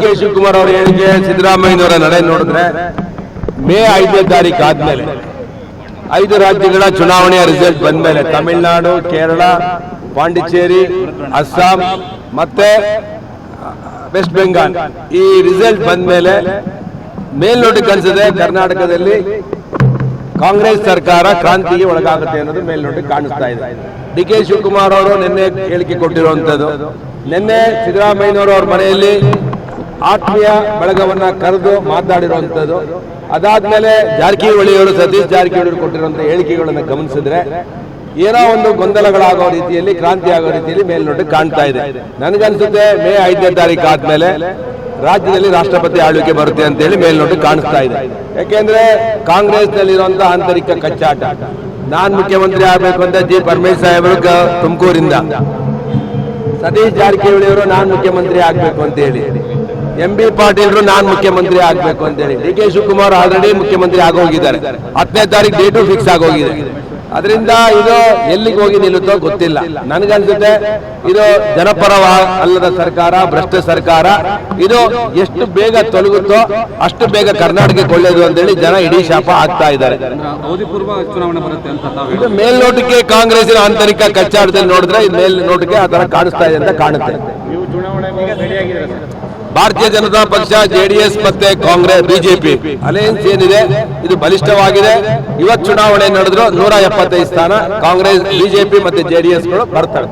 K Shivakumar ಅವರ ಹೇಳಿಕೆ, ಸಿದ್ದರಾಮಯ್ಯನವರ ನಡೆ ನೋಡಿದ್ರೆ ಮೇ 5ನೇ ತಾರೀಕು ಆದ್ಮೇಲೆ 5 ರಾಜ್ಯಗಳ ಚುನಾವಣೆಯ ರಿಸಲ್ಟ್ ಬಂದ ಮೇಲೆ ತಮಿಳುನಾಡು, ಕೇರಳ, ಪಾಂಡಿಚೇರಿ, ಅಸ್ಸಾಂ ಮತ್ತೆ ವೆಸ್ಟ್ ಬೆಂಗಾಲ್ ಈ ರಿಸಲ್ಟ್ ಬಂದ ಮೇಲೆ ಮೇಲ್ನೋಟಕ್ಕೆ ಅನ್ಸದೆ ಕರ್ನಾಟಕದಲ್ಲಿ ಕಾಂಗ್ರೆಸ್ ಸರ್ಕಾರ ಕ್ರಾಂತಿಗೆ ಒಳಗಾಗುತ್ತೆ ಅನ್ನೋದು ಮೇಲ್ನೋಟಕ್ಕೆ ಕಾಣಿಸ್ತಾ ಇದೆ. ಡಿ ಕೆ ಶಿವಕುಮಾರ್ ಅವರು ನಿನ್ನೆ ಹೇಳಿಕೆ ಕೊಟ್ಟಿರುವಂತದ್ದು, ನಿನ್ನೆ ಸಿದ್ದರಾಮಯ್ಯನವರ ಮನೆಯಲ್ಲಿ ಆತ್ಮೀಯ ಬಳಗವನ್ನ ಕರೆದು ಮಾತಾಡಿರುವಂತದ್ದು, ಅದಾದ್ಮೇಲೆ ಜಾರಕಿಹೊಳಿ ಅವರು ಸತೀಶ್ ಜಾರಕಿಹೊಳಿ ಕೊಟ್ಟಿರುವಂತ ಹೇಳಿಕೆಗಳನ್ನು ಗಮನಿಸಿದ್ರೆ ಏನೋ ಒಂದು ಗೊಂದಲಗಳಾಗೋ ರೀತಿಯಲ್ಲಿ, ಕ್ರಾಂತಿ ಆಗೋ ರೀತಿಯಲ್ಲಿ ಮೇಲ್ನೋಟಕ್ಕೆ ಕಾಣ್ತಾ ಇದೆ. ನನಗನ್ಸುತ್ತೆ ಮೇ 5ನೇ ತಾರೀಕು ಆದ್ಮೇಲೆ ರಾಜ್ಯದಲ್ಲಿ ರಾಷ್ಟ್ರಪತಿ ಆಳ್ವಿಕೆ ಬರುತ್ತೆ ಅಂತ ಹೇಳಿ ಮೇಲ್ನೋಟಕ್ಕೆ ಕಾಣಿಸ್ತಾ ಇದೆ. ಯಾಕೆಂದ್ರೆ ಕಾಂಗ್ರೆಸ್ ನಲ್ಲಿರುವಂತಹ ಆಂತರಿಕ ಕಚ್ಚಾಟ, ನಾನ್ ಮುಖ್ಯಮಂತ್ರಿ ಆಗ್ಬೇಕು ಅಂತ ಜಿ ಪರಮೇಶ್ ಸಾಹೇಬರು ತುಮಕೂರಿಂದ, ಸತೀಶ್ ಜಾರಕಿಹೊಳಿ ಅವರು ನಾನ್ ಮುಖ್ಯಮಂತ್ರಿ ಆಗ್ಬೇಕು ಅಂತ ಹೇಳಿ, ಎಂ ಬಿ ಪಾಟೀಲ್ರು ನಾನ್ ಮುಖ್ಯಮಂತ್ರಿ ಆಗ್ಬೇಕು ಅಂತ ಹೇಳಿ, ಡಿ ಕೆ ಶಿವಕುಮಾರ್ ಆಲ್ರೆಡಿ ಮುಖ್ಯಮಂತ್ರಿ ಆಗೋಗಿದ್ದಾರೆ, 10ನೇ ತಾರೀಕು ಡೇಟು ಫಿಕ್ಸ್ ಆಗೋಗಿದೆ. ಅದರಿಂದ ಇದು ಎಲ್ಲಿಗೆ ಹೋಗಿ ನಿಲ್ಲುತ್ತೋ ಗೊತ್ತಿಲ್ಲ. ನನಗನ್ಸುತ್ತೆ ಇದು ಜನಪರ ಅಲ್ಲದ ಸರ್ಕಾರ, ಭ್ರಷ್ಟ ಸರ್ಕಾರ. ಇದು ಎಷ್ಟು ಬೇಗ ತೊಲಗುತ್ತೋ ಅಷ್ಟು ಬೇಗ ಕರ್ನಾಟಕಕ್ಕೆ ಒಳ್ಳೆಯದು ಅಂತೇಳಿ ಜನ ಇಡೀ ಶಾಪ ಆಗ್ತಾ ಇದ್ದಾರೆ. ಇದು ಮೇಲ್ನೋಟಕ್ಕೆ ಕಾಂಗ್ರೆಸ್ಸಿನ ಆಂತರಿಕ ಕಚ್ಚಾಟದಲ್ಲಿ ನೋಡಿದ್ರೆ ಇದು ಮೇಲ್ನೋಟಕ್ಕೆ ಆ ತರ ಕಾಣಿಸ್ತಾ ಇದೆ ಅಂತ ಕಾಣುತ್ತೆ. ಭಾರತೀಯ ಜನತಾ ಪಕ್ಷ, ಜೆಡಿಎಸ್ ಮತ್ತೆ ಕಾಂಗ್ರೆಸ್, ಬಿಜೆಪಿ ಅಲಯನ್ಸ್ ಏನಿದೆ ಇದು ಬಲಿಷ್ಠವಾಗಿದೆ. ಇವತ್ತು ಚುನಾವಣೆ ನಡೆದ್ರು 175 ಸ್ಥಾನ ಕಾಂಗ್ರೆಸ್, ಬಿಜೆಪಿ ಮತ್ತೆ ಜೆಡಿಎಸ್ ಗಳು ಬರ್ತಾರೆ.